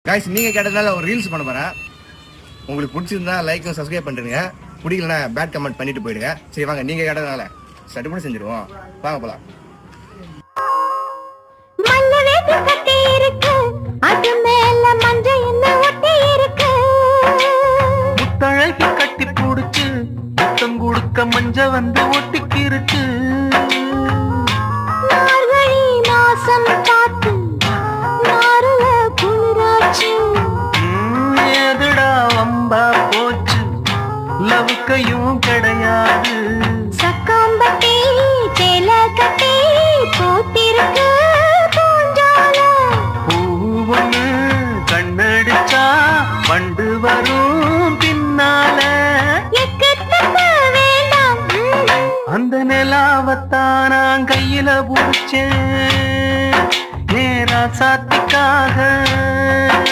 Guys நீங்க கேட்டதால ஒரு reels பண்ண போறேன். உங்களுக்கு பிடிச்சிருந்தா லைக் சப்ஸ்கிரைப் பண்ணுங்க. பிடிக்கலனா பேட் கமெண்ட் பண்ணிட்டு போயிடுங்க. சரி வாங்க நீங்க கேட்டதால சட்டுப்படி செஞ்சிருவோம். வாங்க போலாம். மல்லவே கட்டி இருக்கு அது மேல மஞ்சள் என்ன ஒட்டி இருக்கு முத்தழகி கட்டி புடிச்சு முத்தம் கொடுக்க மஞ்ச வந்து ஒட்டிக்கு இருக்கு மார்கழி மாசம் காத்து நாருல குளிராச்சு எதுடா வம்பா போச்சு லவுக்கையும் கிடையாது சக்காம்பட்டி சேல கட்டி போத்திருக்கு பூஞ்சால பூவொன்னு கண்ணடிச்சா வண்டு வரும் பின்னால எக்கத்தக்க வேண்டாம் அந்த நிலாவத்தான் நான் கையில புடிச்சேன் நேரா சாத்திக்காக